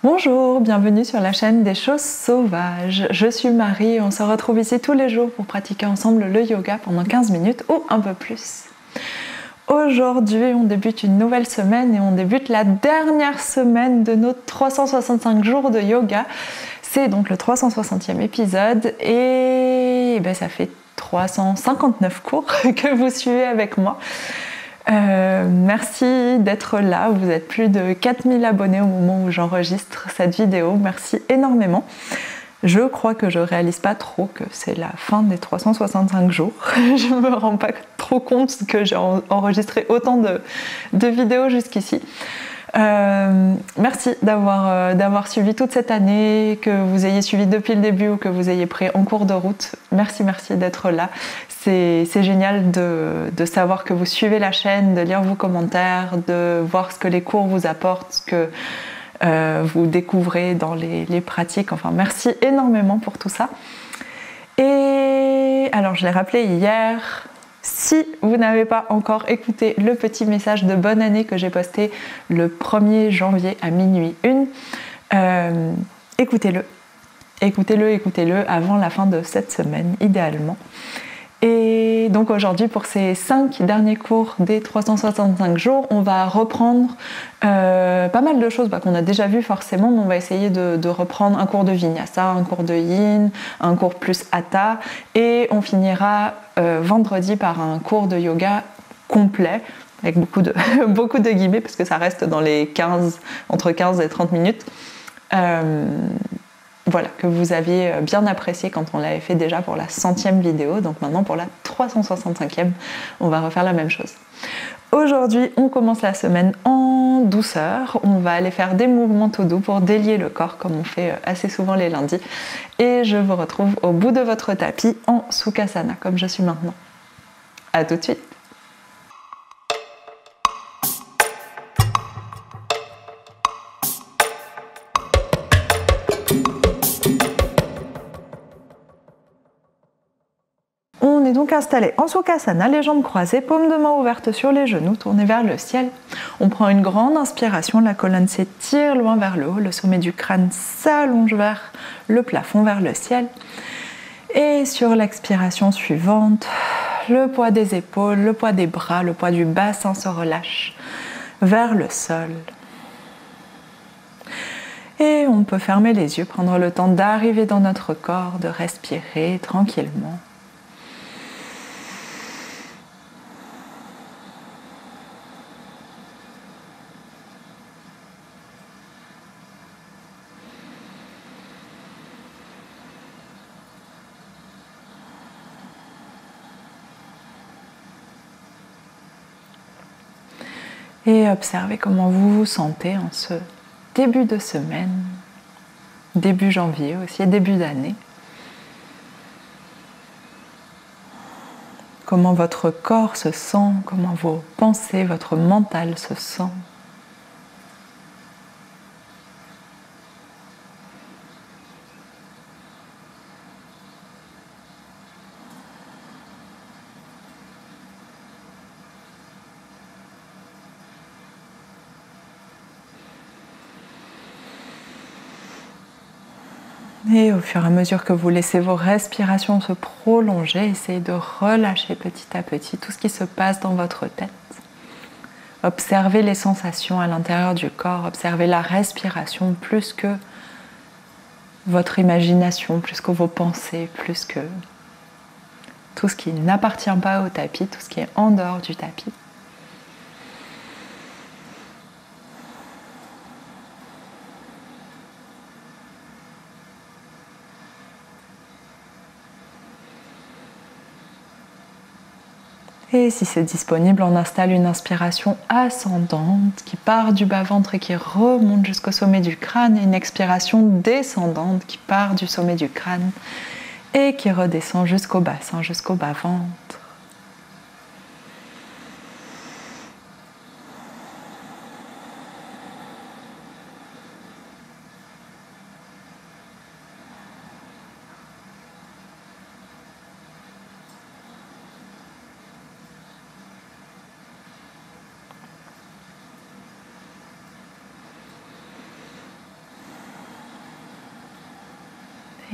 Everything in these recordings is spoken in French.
Bonjour, bienvenue sur la chaîne des choses sauvages. Je suis Marie et on se retrouve ici tous les jours pour pratiquer ensemble le yoga pendant 15 minutes ou un peu plus. Aujourd'hui, on débute une nouvelle semaine et on débute la dernière semaine de nos 365 jours de yoga. C'est donc le 360e épisode et ça fait 359 cours que vous suivez avec moi. Merci d'être là, vous êtes plus de 4000 abonnés au moment où j'enregistre cette vidéo, merci énormément. Je crois que je réalise pas trop que c'est la fin des 365 jours, je me rends pas trop compte que j'ai enregistré autant de vidéos jusqu'ici. Merci d'avoir suivi toute cette année, que vous ayez suivi depuis le début ou que vous ayez pris en cours de route. Merci d'être là. C'est génial de savoir que vous suivez la chaîne, de lire vos commentaires, de voir ce que les cours vous apportent, ce que vous découvrez dans les pratiques. Enfin, merci énormément pour tout ça. Et alors, je l'ai rappelé hier, si vous n'avez pas encore écouté le petit message de bonne année que j'ai posté le 1er janvier à minuit 1, écoutez-le avant la fin de cette semaine, idéalement. Et donc aujourd'hui, pour ces 5 derniers cours des 365 jours, on va reprendre pas mal de choses qu'on a déjà vues forcément, mais on va essayer de reprendre un cours de Vinyasa, un cours de Yin, un cours plus Hatha, et on finira vendredi par un cours de yoga complet, avec beaucoup de guillemets, parce que ça reste dans les entre 15 et 30 minutes. Voilà, que vous aviez bien apprécié quand on l'avait fait déjà pour la 100e vidéo. Donc maintenant pour la 365e, on va refaire la même chose. Aujourd'hui, on commence la semaine en douceur. On va aller faire des mouvements tout doux pour délier le corps, comme on fait assez souvent les lundis. Et je vous retrouve au bout de votre tapis en Sukhasana, comme je suis maintenant. À tout de suite. On est donc installé en Sukhasana, les jambes croisées, paumes de main ouvertes sur les genoux, tournées vers le ciel. On prend une grande inspiration, la colonne s'étire loin vers le haut, le sommet du crâne s'allonge vers le plafond, vers le ciel. Et sur l'expiration suivante, le poids des épaules, le poids des bras, le poids du bassin se relâche vers le sol. Et on peut fermer les yeux, prendre le temps d'arriver dans notre corps, de respirer tranquillement. Et observez comment vous vous sentez en ce début de semaine, début janvier aussi, début d'année. Comment votre corps se sent, comment vos pensées, votre mental se sent. Et au fur et à mesure que vous laissez vos respirations se prolonger, essayez de relâcher petit à petit tout ce qui se passe dans votre tête. Observez les sensations à l'intérieur du corps, observez la respiration plus que votre imagination, plus que vos pensées, plus que tout ce qui n'appartient pas au tapis, tout ce qui est en dehors du tapis. Et si c'est disponible, on installe une inspiration ascendante qui part du bas-ventre et qui remonte jusqu'au sommet du crâne, et une expiration descendante qui part du sommet du crâne et qui redescend jusqu'au bassin, jusqu'au bas-ventre.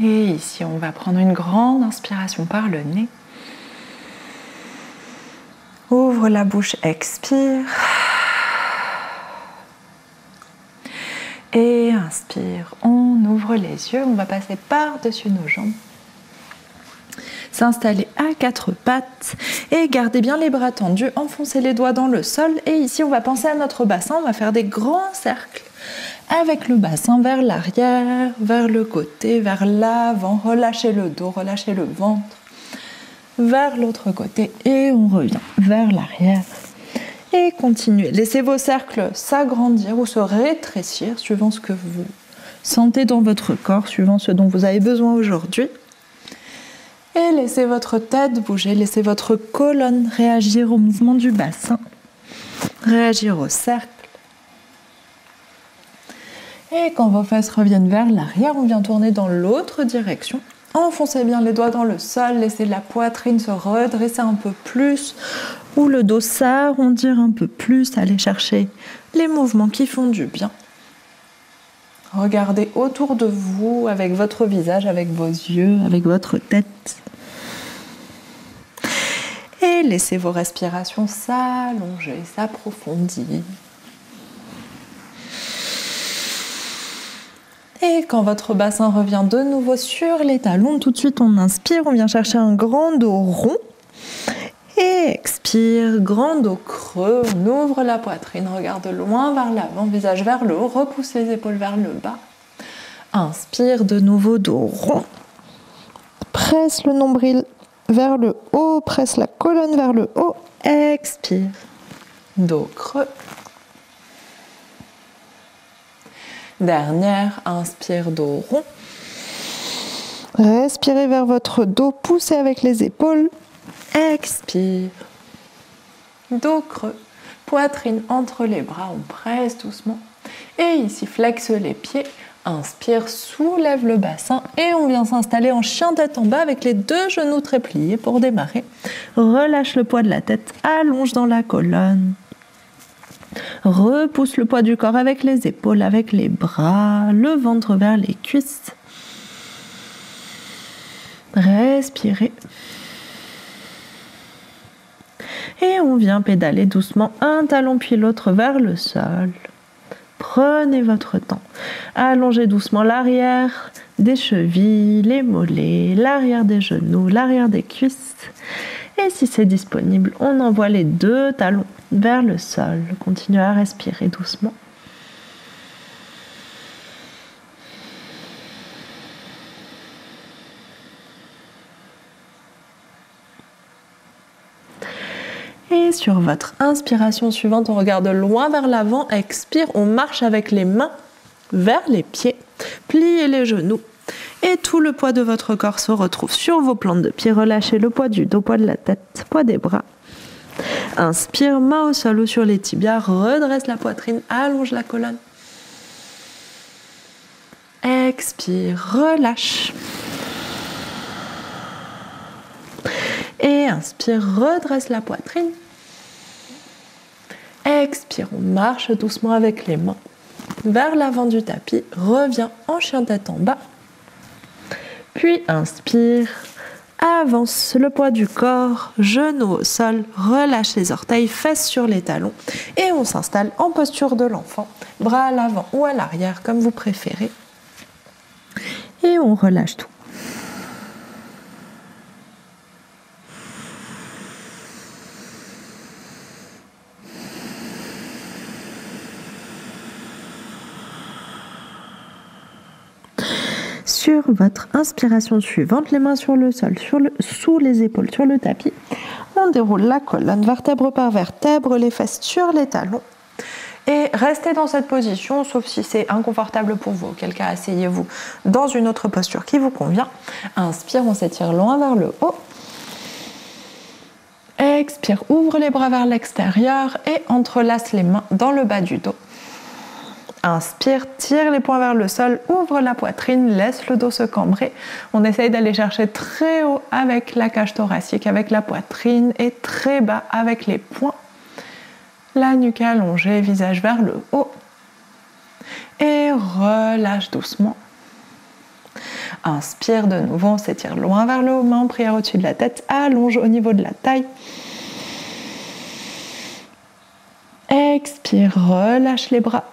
Et ici, on va prendre une grande inspiration par le nez. Ouvre la bouche, expire. Et inspire, on ouvre les yeux, on va passer par-dessus nos jambes. S'installer à quatre pattes et gardez bien les bras tendus, enfoncez les doigts dans le sol. Et ici, on va penser à notre bassin, on va faire des grands cercles avec le bassin vers l'arrière, vers le côté, vers l'avant. Relâchez le dos, relâchez le ventre, vers l'autre côté et on revient vers l'arrière. Et continuez. Laissez vos cercles s'agrandir ou se rétrécir suivant ce que vous sentez dans votre corps, suivant ce dont vous avez besoin aujourd'hui. Et laissez votre tête bouger, laissez votre colonne réagir au mouvement du bassin, réagir au cercle. Et quand vos fesses reviennent vers l'arrière, on vient tourner dans l'autre direction. Enfoncez bien les doigts dans le sol, laissez la poitrine se redresser un peu plus, ou le dos s'arrondir un peu plus, allez chercher les mouvements qui font du bien. Regardez autour de vous avec votre visage, avec vos yeux, avec votre tête. Et laissez vos respirations s'allonger, s'approfondir. Et quand votre bassin revient de nouveau sur les talons, tout de suite on inspire, on vient chercher un grand dos rond. Et expire, grand dos creux, on ouvre la poitrine, regarde loin vers l'avant, visage vers le haut, repousse les épaules vers le bas. Inspire, de nouveau dos rond. Presse le nombril vers le haut, presse la colonne vers le haut. Expire, dos creux. Dernière, inspire, dos rond. Respirez vers votre dos, poussez avec les épaules. Expire, dos creux, poitrine entre les bras, on presse doucement. Et ici, flexe les pieds. Inspire, soulève le bassin et on vient s'installer en chien tête en bas avec les deux genoux très pliés pour démarrer. Relâche le poids de la tête, allonge dans la colonne. Repousse le poids du corps avec les épaules, avec les bras, le ventre vers les cuisses. Respirez. Et on vient pédaler doucement un talon puis l'autre vers le sol. Prenez votre temps. Allongez doucement l'arrière des chevilles, les mollets, l'arrière des genoux, l'arrière des cuisses. Et si c'est disponible, on envoie les deux talons vers le sol. Continuez à respirer doucement. Et sur votre inspiration suivante, on regarde loin vers l'avant, expire, on marche avec les mains vers les pieds, pliez les genoux et tout le poids de votre corps se retrouve sur vos plantes de pied. Relâchez le poids du dos, poids de la tête, poids des bras. Inspire, main au sol ou sur les tibias, redresse la poitrine, allonge la colonne. Expire, relâche. Et inspire, redresse la poitrine. Expire, on marche doucement avec les mains vers l'avant du tapis, reviens en chien tête en bas. Puis inspire, avance le poids du corps, genoux au sol, relâche les orteils, fesses sur les talons et on s'installe en posture de l'enfant, bras à l'avant ou à l'arrière comme vous préférez. Et on relâche tout. Sur votre inspiration suivante, les mains sur le sol, sous les épaules, sur le tapis, on déroule la colonne, vertèbre par vertèbre, les fesses sur les talons. Et restez dans cette position, sauf si c'est inconfortable pour vous. Auquel cas, asseyez-vous dans une autre posture qui vous convient. Inspire, on s'étire loin vers le haut. Expire, ouvre les bras vers l'extérieur et entrelace les mains dans le bas du dos. Inspire, tire les poings vers le sol, ouvre la poitrine, laisse le dos se cambrer. On essaye d'aller chercher très haut avec la cage thoracique, avec la poitrine et très bas avec les poings. La nuque allongée, visage vers le haut. Et relâche doucement. Inspire de nouveau, on s'étire loin vers le haut, main en prière au-dessus de la tête, allonge au niveau de la taille. Expire, relâche les bras.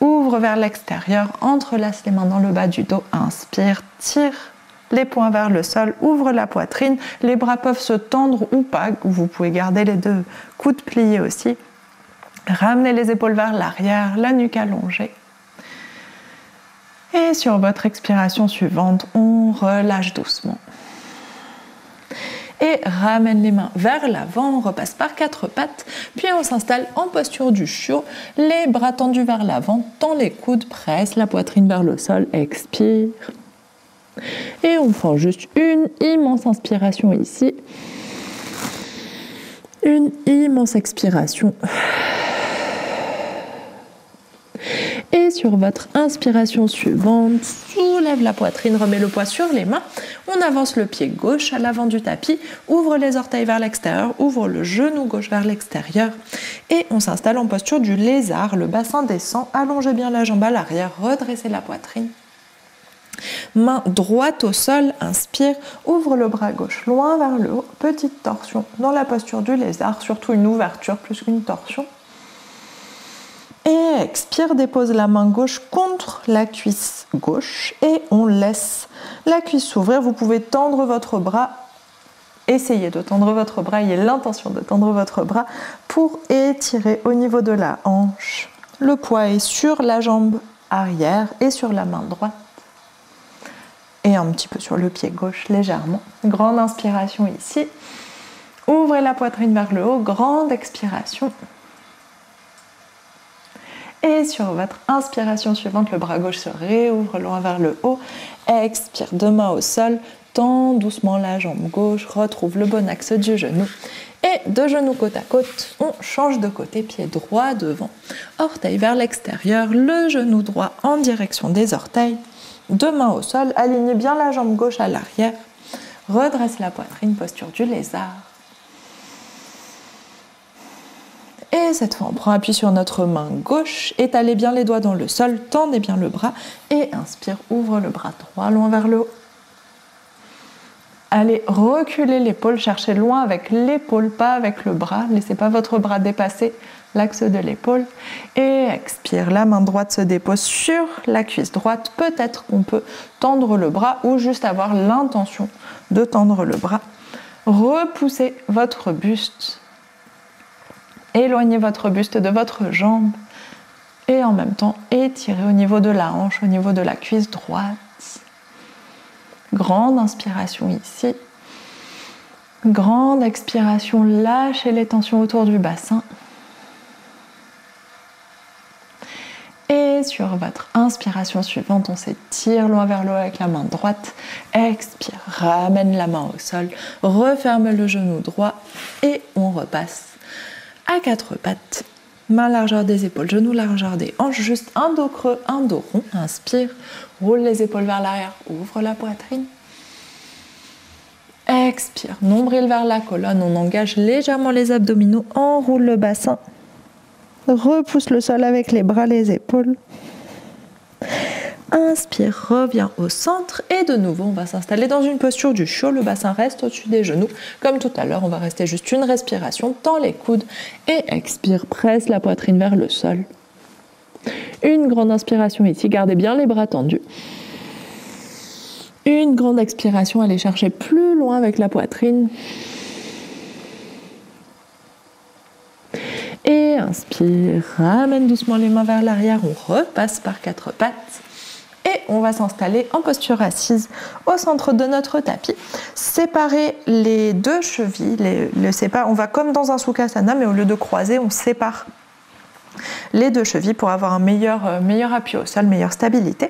Ouvre vers l'extérieur, entrelace les mains dans le bas du dos. Inspire, tire les poings vers le sol, ouvre la poitrine. Les bras peuvent se tendre ou pas, vous pouvez garder les deux coudes pliés aussi. Ramenez les épaules vers l'arrière, la nuque allongée. Et sur votre expiration suivante, on relâche doucement. Et ramène les mains vers l'avant, on repasse par 4 pattes, puis on s'installe en posture du chiot, les bras tendus vers l'avant, tend les coudes, presse la poitrine vers le sol, expire. Et on prend juste une immense inspiration ici, une immense expiration. Et sur votre inspiration suivante, soulève la poitrine, remets le poids sur les mains. On avance le pied gauche à l'avant du tapis, ouvre les orteils vers l'extérieur, ouvre le genou gauche vers l'extérieur. Et on s'installe en posture du lézard. Le bassin descend, allongez bien la jambe à l'arrière, redressez la poitrine. Main droite au sol, inspire, ouvre le bras gauche loin vers le haut, petite torsion dans la posture du lézard, surtout une ouverture plus qu'une torsion. Et expire, dépose la main gauche contre la cuisse gauche et on laisse la cuisse s'ouvrir. Vous pouvez tendre votre bras, essayez de tendre votre bras, ayez l'intention de tendre votre bras pour étirer au niveau de la hanche. Le poids est sur la jambe arrière et sur la main droite et un petit peu sur le pied gauche légèrement. Grande inspiration ici. Ouvrez la poitrine vers le haut, grande expiration. Et sur votre inspiration suivante, le bras gauche se réouvre loin vers le haut. Expire, deux mains au sol. Tends doucement la jambe gauche. Retrouve le bon axe du genou. Et deux genoux côte à côte, on change de côté, pied droit devant. Orteil vers l'extérieur, le genou droit en direction des orteils. Deux mains au sol, alignez bien la jambe gauche à l'arrière. Redresse la poitrine, posture du lézard. Et cette fois, on prend appui sur notre main gauche, étalez bien les doigts dans le sol, tendez bien le bras et inspire, ouvre le bras droit loin vers le haut. Allez, reculez l'épaule, cherchez loin avec l'épaule, pas avec le bras. Laissez pas votre bras dépasser l'axe de l'épaule. Et expire, la main droite se dépose sur la cuisse droite. Peut-être qu'on peut tendre le bras ou juste avoir l'intention de tendre le bras. Repoussez votre buste. Éloignez votre buste de votre jambe et en même temps étirez au niveau de la hanche, au niveau de la cuisse droite. Grande inspiration ici. Grande expiration, lâchez les tensions autour du bassin. Et sur votre inspiration suivante, on s'étire loin vers le haut avec la main droite. Expire, ramène la main au sol, referme le genou droit et on repasse à 4 pattes, main largeur des épaules, genoux largeur des hanches, juste un dos creux, un dos rond. Inspire, roule les épaules vers l'arrière, ouvre la poitrine. Expire, nombril vers la colonne, on engage légèrement les abdominaux, enroule le bassin, repousse le sol avec les bras, les épaules. Inspire, reviens au centre et de nouveau on va s'installer dans une posture du chiot, le bassin reste au-dessus des genoux. Comme tout à l'heure, on va rester juste une respiration, tends les coudes et expire, presse la poitrine vers le sol. Une grande inspiration ici, gardez bien les bras tendus. Une grande expiration, allez chercher plus loin avec la poitrine. Et inspire, ramène doucement les mains vers l'arrière, on repasse par 4 pattes. Et on va s'installer en posture assise au centre de notre tapis. Séparer les deux chevilles, on va comme dans un Sukhasana, mais au lieu de croiser, on sépare les deux chevilles pour avoir un meilleur appui au sol, meilleure stabilité.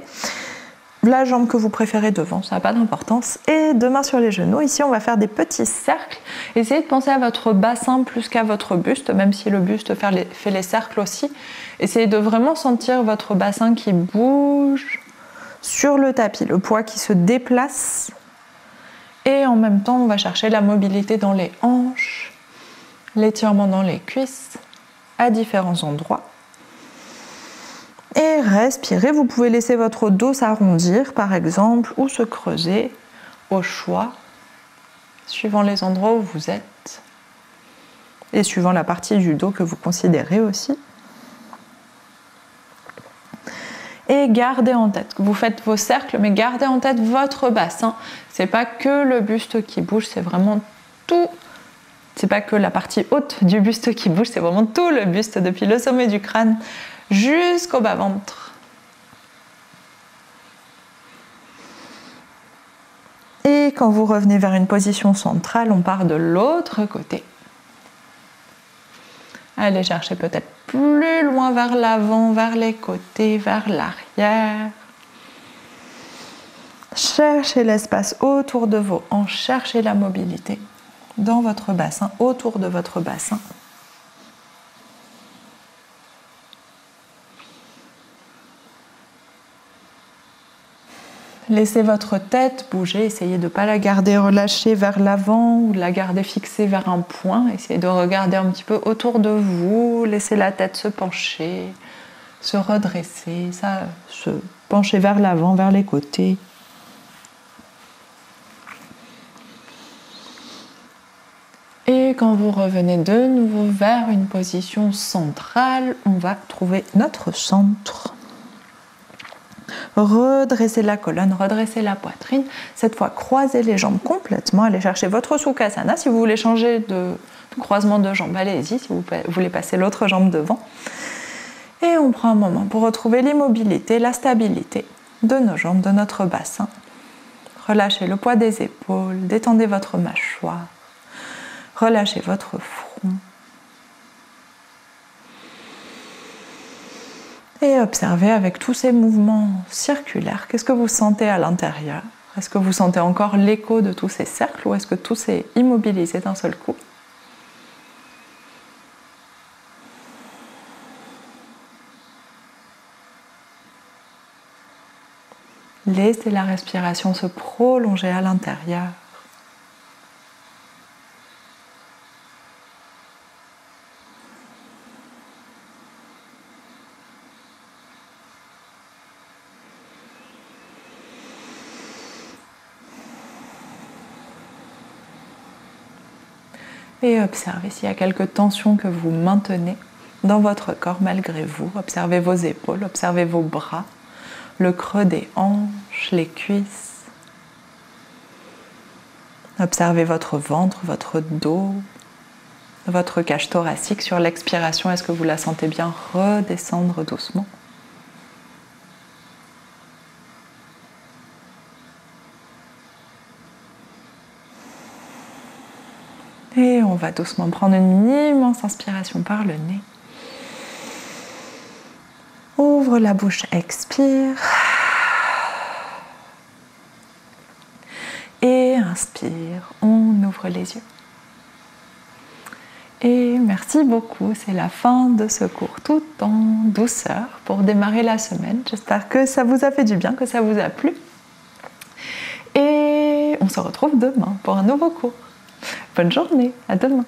La jambe que vous préférez devant, ça n'a pas d'importance. Et deux mains sur les genoux. Ici, on va faire des petits cercles. Essayez de penser à votre bassin plus qu'à votre buste, même si le buste fait les cercles aussi. Essayez de vraiment sentir votre bassin qui bouge sur le tapis, le poids qui se déplace. Et en même temps, on va chercher la mobilité dans les hanches, l'étirement dans les cuisses, à différents endroits. Et respirez, vous pouvez laisser votre dos s'arrondir par exemple ou se creuser au choix, suivant les endroits où vous êtes et suivant la partie du dos que vous considérez aussi. Et gardez en tête que vous faites vos cercles, mais gardez en tête votre bassin. C'est pas que le buste qui bouge, c'est vraiment tout. C'est pas que la partie haute du buste qui bouge, c'est vraiment tout le buste depuis le sommet du crâne jusqu'au bas-ventre. Et quand vous revenez vers une position centrale, on part de l'autre côté. Allez chercher peut-être plus loin vers l'avant, vers les côtés, vers l'arrière. Cherchez l'espace autour de vos hanches, cherchez la mobilité dans votre bassin, autour de votre bassin. Laissez votre tête bouger, essayez de ne pas la garder relâchée vers l'avant ou de la garder fixée vers un point. Essayez de regarder un petit peu autour de vous, laissez la tête se pencher, se redresser, se pencher vers l'avant, vers les côtés. Et quand vous revenez de nouveau vers une position centrale, on va trouver notre centre. Redressez la colonne, redressez la poitrine. Cette fois, croisez les jambes complètement. Allez chercher votre Sukhasana. Si vous voulez changer de croisement de jambes, allez-y. Si vous voulez passer l'autre jambe devant. Et on prend un moment pour retrouver l'immobilité, la stabilité de nos jambes, de notre bassin. Relâchez le poids des épaules, détendez votre mâchoire, relâchez votre front. Et observez avec tous ces mouvements circulaires, qu'est-ce que vous sentez à l'intérieur? Est-ce que vous sentez encore l'écho de tous ces cercles ou est-ce que tout s'est immobilisé d'un seul coup? Laissez la respiration se prolonger à l'intérieur. Et observez s'il y a quelques tensions que vous maintenez dans votre corps malgré vous. Observez vos épaules, observez vos bras, le creux des hanches, les cuisses. Observez votre ventre, votre dos, votre cage thoracique. Sur l'expiration, est-ce que vous la sentez bien redescendre doucement? Et on va doucement prendre une immense inspiration par le nez. Ouvre la bouche, expire. Et inspire, on ouvre les yeux. Et merci beaucoup, c'est la fin de ce cours tout en douceur pour démarrer la semaine. J'espère que ça vous a fait du bien, que ça vous a plu. Et on se retrouve demain pour un nouveau cours. Bonne journée, à demain.